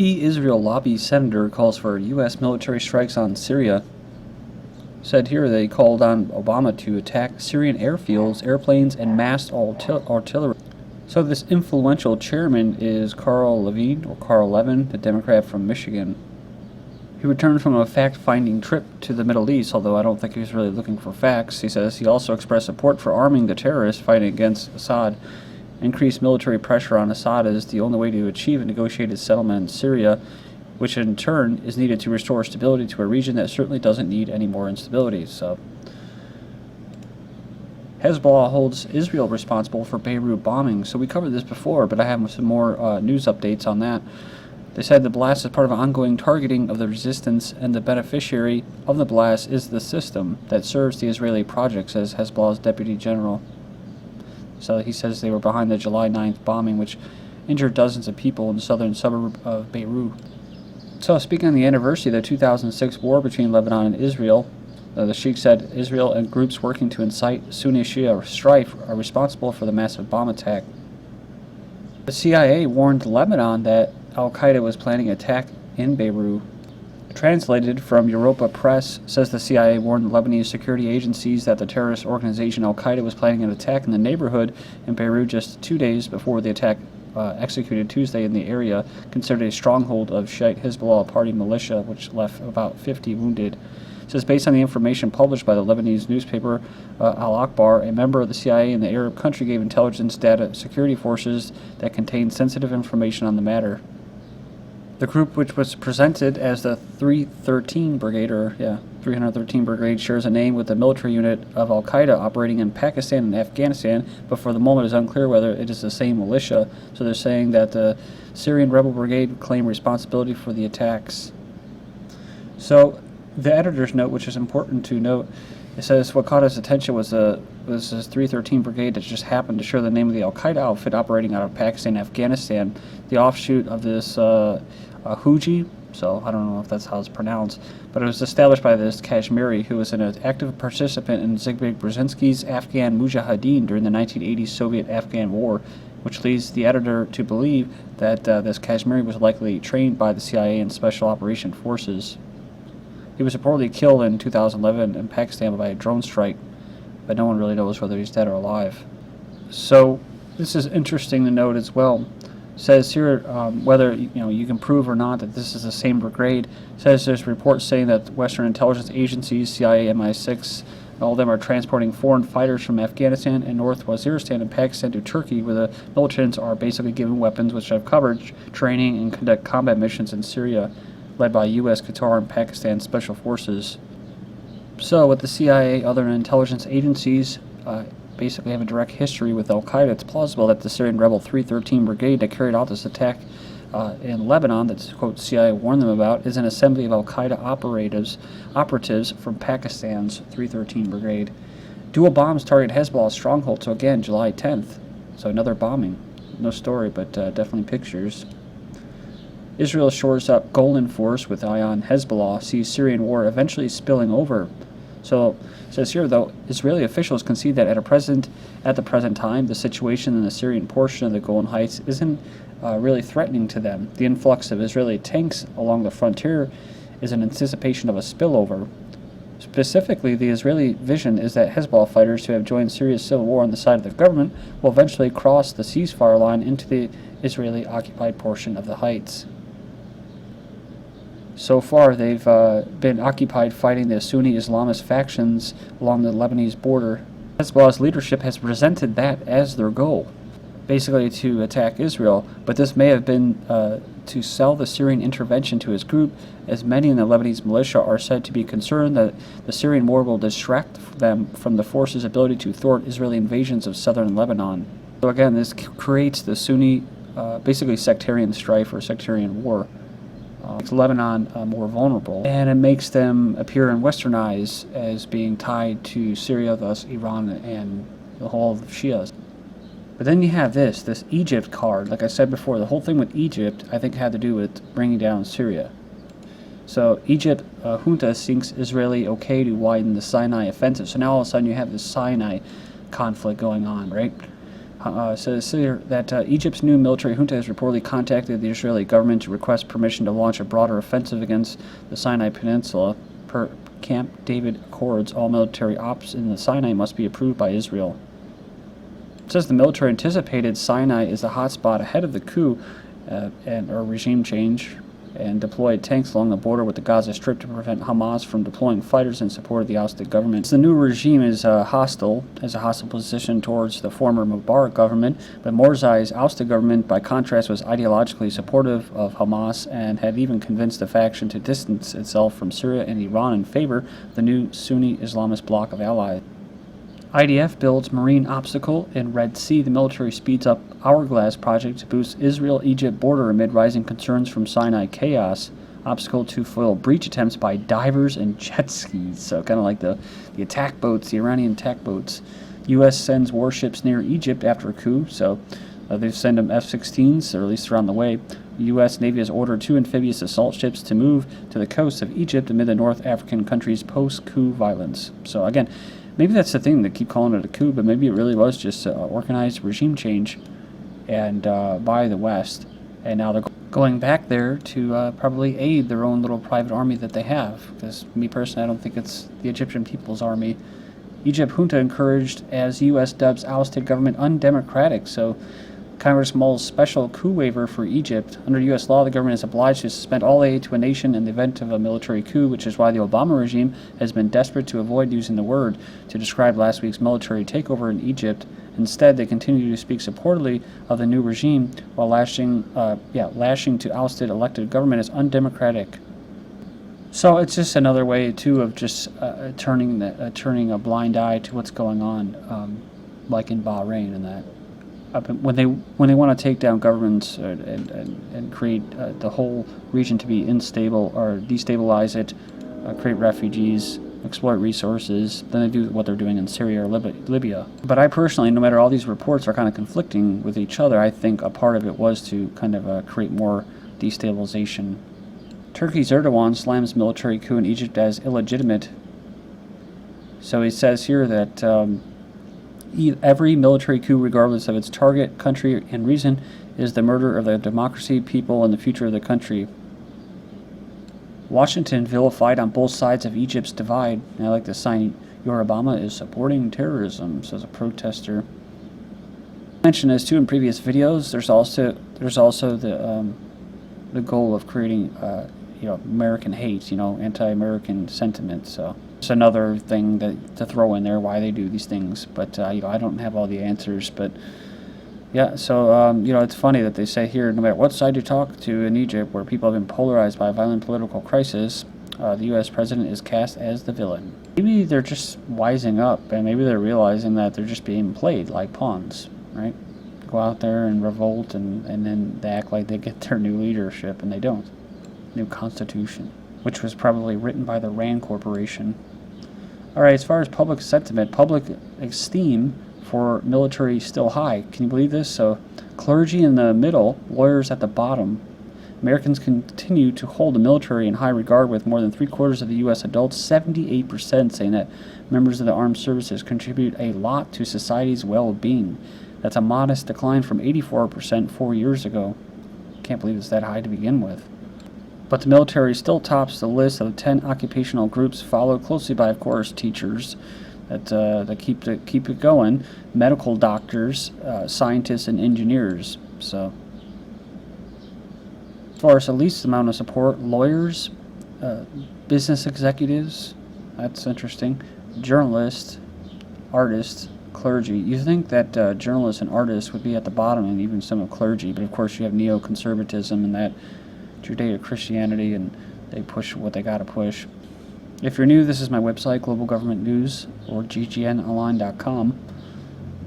Key Israel lobby senator calls for U.S. military strikes on Syria. Said here they called on Obama to attack Syrian airfields, airplanes, and massed artillery. So this influential chairman is Carl Levin, the Democrat from Michigan. He returned from a fact-finding trip to the Middle East, although I don't think he was really looking for facts. He says he also expressed support for arming the terrorists fighting against Assad. Increased military pressure on Assad is the only way to achieve a negotiated settlement in Syria, which in turn is needed to restore stability to a region that certainly doesn't need any more instability. So, Hezbollah holds Israel responsible for Beirut bombing. So we covered this before, but I have some more news updates on that. They said the blast is part of an ongoing targeting of the resistance, and the beneficiary of the blast is the system that serves the Israeli project, says Hezbollah's deputy general. So he says they were behind the July 9th bombing, which injured dozens of people in the southern suburb of Beirut. So speaking on the anniversary of the 2006 war between Lebanon and Israel, the Sheikh said Israel and groups working to incite Sunni-Shia strife are responsible for the massive bomb attack. The CIA warned Lebanon that Al-Qaeda was planning an attack in Beirut. Translated from Europa Press, says the CIA warned Lebanese security agencies that the terrorist organization Al-Qaeda was planning an attack in the neighborhood in Beirut just 2 days before the attack executed Tuesday in the area, considered a stronghold of Shiite Hezbollah party militia, which left about 50 wounded. It says based on the information published by the Lebanese newspaper Al-Akhbar, a member of the CIA in the Arab country gave intelligence data security forces that contained sensitive information on the matter. The group, which was presented as the 313 Brigade, shares a name with the military unit of Al-Qaeda operating in Pakistan and Afghanistan, but for the moment it is unclear whether it is the same militia. So they're saying that the Syrian rebel brigade claimed responsibility for the attacks. So the editor's note, which is important to note, it says what caught his attention was this 313 Brigade that just happened to share the name of the Al-Qaeda outfit operating out of Pakistan and Afghanistan, the offshoot of this Huji, so I don't know if that's how it's pronounced, but it was established by this Kashmiri who was an active participant in Zbigniew Brzezinski's Afghan Mujahideen during the 1980s Soviet-Afghan War, which leads the editor to believe that this Kashmiri was likely trained by the CIA and Special Operation Forces. He was reportedly killed in 2011 in Pakistan by a drone strike, but no one really knows whether he's dead or alive. So this is interesting to note as well. Says here whether you can prove or not that this is the same brigade. Says there's reports saying that Western intelligence agencies, CIA, MI6, all of them are transporting foreign fighters from Afghanistan and North Waziristan and Pakistan to Turkey, where the militants are basically given weapons which have coverage, training, and conduct combat missions in Syria, led by U.S., Qatar, and Pakistan special forces. So with the CIA, other intelligence agencies basically have a direct history with Al-Qaeda, it's plausible that the Syrian rebel 313 Brigade that carried out this attack in Lebanon that, quote, CIA warned them about is an assembly of Al-Qaeda operatives from Pakistan's 313 Brigade. Dual bombs target Hezbollah's stronghold, so again, July 10th. So another bombing. No story, but definitely pictures. Israel shores up Golan Force with eye on Hezbollah, sees Syrian war eventually spilling over. So it says here, though, Israeli officials concede that at the present time, the situation in the Syrian portion of the Golan Heights isn't really threatening to them. The influx of Israeli tanks along the frontier is an anticipation of a spillover. Specifically, the Israeli vision is that Hezbollah fighters who have joined Syria's civil war on the side of the government will eventually cross the ceasefire line into the Israeli-occupied portion of the heights. So far, they've been occupied fighting the Sunni Islamist factions along the Lebanese border. Hezbollah's leadership has presented that as their goal, basically to attack Israel, but this may have been to sell the Syrian intervention to his group, as many in the Lebanese militia are said to be concerned that the Syrian war will distract them from the force's ability to thwart Israeli invasions of southern Lebanon. So again, this creates the Sunni, basically sectarian strife or sectarian war. Makes Lebanon more vulnerable, and it makes them appear in Western eyes as being tied to Syria, thus Iran and the whole of Shias. But then you have this Egypt card. Like I said before, the whole thing with Egypt, I think, had to do with bringing down Syria. So Egypt junta thinks Israeli okay to widen the Sinai offensive. So now all of a sudden you have this Sinai conflict going on, right? Says here that Egypt's new military junta has reportedly contacted the Israeli government to request permission to launch a broader offensive against the Sinai Peninsula. Per Camp David Accords, all military ops in the Sinai must be approved by Israel. It says the military anticipated Sinai is the hotspot ahead of the coup or regime change, and deployed tanks along the border with the Gaza Strip to prevent Hamas from deploying fighters in support of the ousted government. The new regime is hostile, has a hostile position towards the former Mubarak government, but Morzai's ousted government, by contrast, was ideologically supportive of Hamas and had even convinced the faction to distance itself from Syria and Iran in favor of the new Sunni Islamist bloc of allies. IDF builds marine obstacle in Red Sea. The military speeds up Hourglass project to boost Israel-Egypt border amid rising concerns from Sinai chaos. Obstacle to foil breach attempts by divers and jet skis. So kind of like the attack boats, the Iranian attack boats. U.S. sends warships near Egypt after a coup. So they've sent them F-16s, or at least they're on the way. The U.S. Navy has ordered 2 amphibious assault ships to move to the coast of Egypt amid the North African country's post-coup violence. So again, maybe that's the thing, they keep calling it a coup, but maybe it really was just an organized regime change and by the West. And now they're going back there to probably aid their own little private army that they have. Because me personally, I don't think it's the Egyptian People's Army. Egypt junta encouraged as U.S. dubs ousted government undemocratic. So Congress mulls special coup waiver for Egypt. Under U.S. law, the government is obliged to suspend all aid to a nation in the event of a military coup, which is why the Obama regime has been desperate to avoid using the word to describe last week's military takeover in Egypt. Instead, they continue to speak supportively of the new regime while lashing to ousted elected government as undemocratic. So it's just another way, too, of just turning a blind eye to what's going on, like in Bahrain and that. When they want to take down governments and create the whole region to be unstable or destabilize it, create refugees, exploit resources, then they do what they're doing in Syria or Libya. But I personally, no matter all these reports are kind of conflicting with each other, I think a part of it was to kind of create more destabilization. Turkey's Erdogan slams military coup in Egypt as illegitimate. So he says here that every military coup, regardless of its target, country, and reason, is the murder of the democracy, people, and the future of the country. Washington vilified on both sides of Egypt's divide. And I like the sign, "Your Obama is supporting terrorism," says a protester. I mentioned this too in previous videos. There's also the goal of creating American hate, anti-American sentiment. So it's another thing to throw in there why they do these things. But I don't have all the answers. But yeah, so it's funny that they say here, no matter what side you talk to in Egypt, where people have been polarized by a violent political crisis, the U.S. president is cast as the villain. Maybe they're just wising up, and maybe they're realizing that they're just being played like pawns, right? Go out there and revolt, and then they act like they get their new leadership, and they don't. New constitution, which was probably written by the Rand Corporation. All right, as far as public sentiment, public esteem for military still high. Can you believe this? So clergy in the middle, lawyers at the bottom. Americans continue to hold the military in high regard, with more than 3/4 of the U.S. adults, 78%, saying that members of the armed services contribute a lot to society's well-being. That's a modest decline from 84% 4 years ago. Can't believe it's that high to begin with. But the military still tops the list of the 10 occupational groups, followed closely by, of course, teachers that keep it going, medical doctors, scientists, and engineers. So, as far as the least amount of support, lawyers, business executives, that's interesting, journalists, artists, clergy. You think that journalists and artists would be at the bottom, and even some of clergy, but of course you have neoconservatism and that Judeo-Christianity, and they push what they got to push. If you're new, this is my website, Global Government News, or GGNonline.com.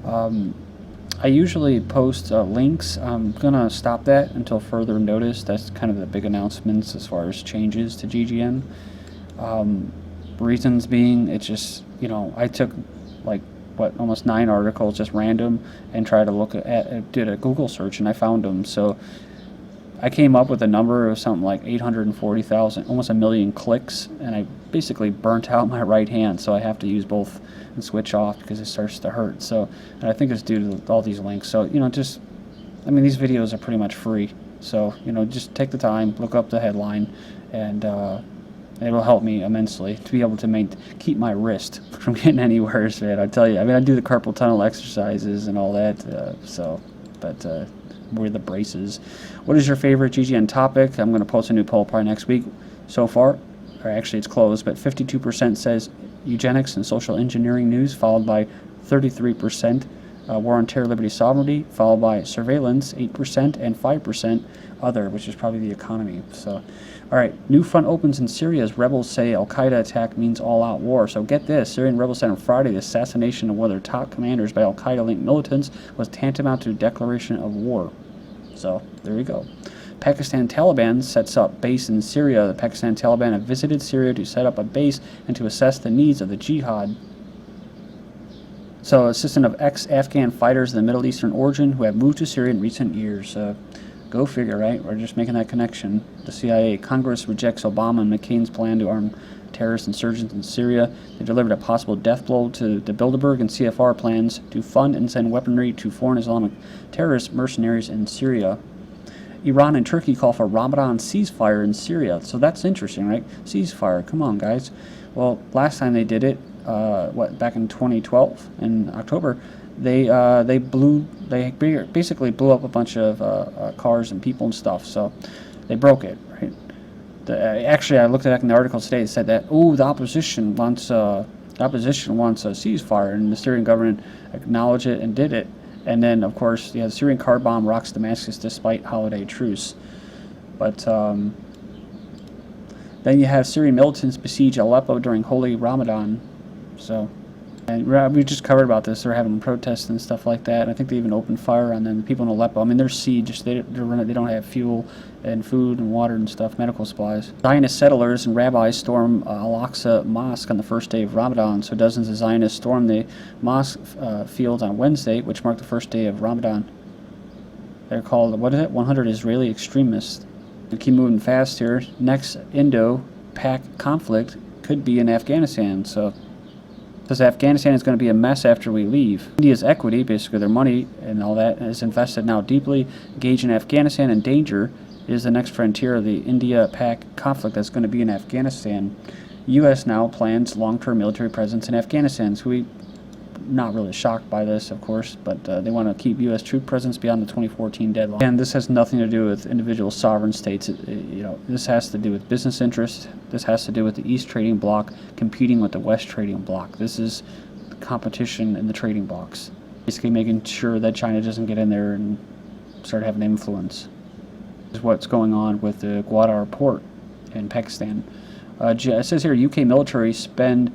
I usually post links. I'm going to stop that until further notice. That's kind of the big announcements as far as changes to GGN. Reasons being, it's just, I took almost 9 articles, just random, and tried to did a Google search, and I found them. So I came up with a number of something like 840,000, almost a million clicks, and I basically burnt out my right hand, so I have to use both and switch off because it starts to hurt. So, and I think it's due to all these links. So, you know, just, I mean, these videos are pretty much free. So, you know, just take the time, look up the headline, and it'll help me immensely to be able to keep my wrist from getting any worse, man. I tell you, I mean, I do the carpal tunnel exercises and all that, but wear the braces. What is your favorite GGN topic? I'm going to post a new poll probably next week. So far, or actually it's closed, but 52% says eugenics and social engineering news, followed by 33% war on terror, liberty, sovereignty, followed by surveillance, 8%, and 5% other, which is probably the economy. So, all right, new front opens in Syria as rebels say Al-Qaeda attack means all-out war. So get this, Syrian rebels said on Friday the assassination of one of their top commanders by Al-Qaeda-linked militants was tantamount to a declaration of war. So there you go. Pakistan Taliban sets up base in Syria. The Pakistan Taliban have visited Syria to set up a base and to assess the needs of the jihad. So, assistant of ex-Afghan fighters of the Middle Eastern origin who have moved to Syria in recent years. Go figure, right? We're just making that connection. The CIA. Congress rejects Obama and McCain's plan to arm terrorist insurgents in Syria. They delivered a possible death blow to the Bilderberg and CFR plans to fund and send weaponry to foreign Islamic terrorist mercenaries in Syria. Iran and Turkey call for Ramadan ceasefire in Syria. So that's interesting, right? Ceasefire. Come on, guys. Well, last time they did it, back in 2012 in October, they basically blew up a bunch of cars and people and stuff. So they broke it, right? Actually, I looked at it in the article today. It said that the opposition wants a ceasefire, and the Syrian government acknowledged it and did it. And then, of course, the Syrian car bomb rocks Damascus despite holiday truce. But then you have Syrian militants besiege Aleppo during Holy Ramadan. So, and we just covered about this. They're having protests and stuff like that. And I think they even opened fire on them. The people in Aleppo, I mean, they're sieged. They don't have fuel and food and water and stuff, medical supplies. Zionist settlers and rabbis storm Al-Aqsa Mosque on the first day of Ramadan. So dozens of Zionists stormed the mosque field on Wednesday, which marked the first day of Ramadan. They're called, 100 Israeli extremists. We keep moving fast here. Next Indo-Pak conflict could be in Afghanistan. So says Afghanistan is going to be a mess after we leave. India's equity, basically their money and all that, is invested now deeply engaged in Afghanistan, and danger is the next frontier of the India-Pak conflict that's going to be in Afghanistan. U.S. now plans long-term military presence in Afghanistan. So we're not really shocked by this, of course, but they want to keep U.S. troop presence beyond the 2014 deadline. And this has nothing to do with individual sovereign states. This has to do with business interests. This has to do with the East trading bloc competing with the West trading bloc. This is competition in the trading blocs. Basically making sure that China doesn't get in there and start having influence. This is what's going on with the Gwadar port in Pakistan. It says here, UK military spending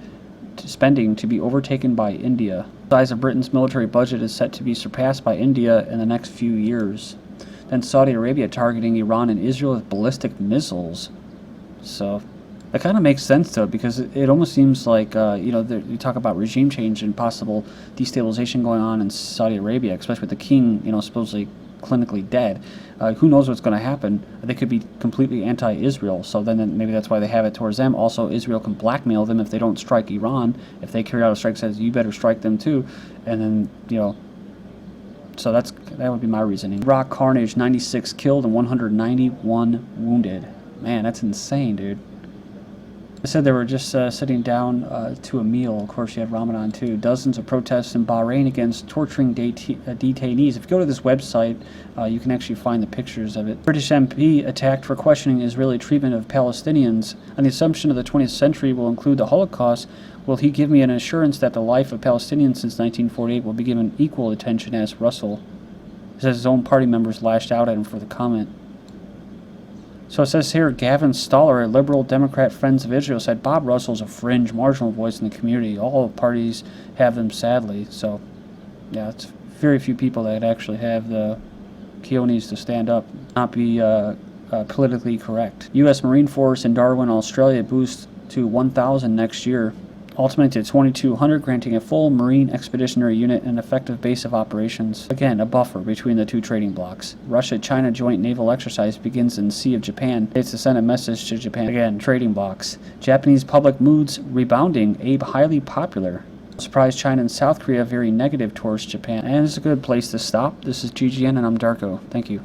to be overtaken by India. The size of Britain's military budget is set to be surpassed by India in the next few years. Then Saudi Arabia targeting Iran and Israel with ballistic missiles. So that kind of makes sense, though, because it almost seems like, you talk about regime change and possible destabilization going on in Saudi Arabia, especially with the king, supposedly clinically dead. Who knows what's going to happen? They could be completely anti-Israel, so then maybe that's why they have it towards them. Also, Israel can blackmail them if they don't strike Iran. If they carry out a strike, says you better strike them too, and then so that would be my reasoning. Iraq carnage: 96 killed and 191 wounded. Man, that's insane, dude. They said they were just sitting down to a meal. Of course, you had Ramadan too. Dozens of protests in Bahrain against torturing detainees. If you go to this website, you can actually find the pictures of it. British MP attacked for questioning Israeli treatment of Palestinians. On the assumption of the 20th century will include the Holocaust, will he give me an assurance that the life of Palestinians since 1948 will be given equal attention? Asked Russell. He says his own party members lashed out at him for the comment. So it says here, Gavin Stoller, a Liberal Democrat Friends of Israel, said Bob Russell's a fringe, marginal voice in the community. All parties have them, sadly. So, yeah, it's very few people that actually have the cojones to stand up, not be politically correct. U.S. Marine Force in Darwin, Australia, boosts to 1,000 next year. ultimate to 2200, granting a full Marine Expeditionary Unit and effective base of operations. Again, a buffer between the two trading blocks. Russia-China joint naval exercise begins in Sea of Japan. It's to send a message to Japan. Again, trading blocks. Japanese public moods rebounding. Abe highly popular. Surprise, China and South Korea very negative towards Japan. And it's a good place to stop. This is GGN and I'm Darko. Thank you.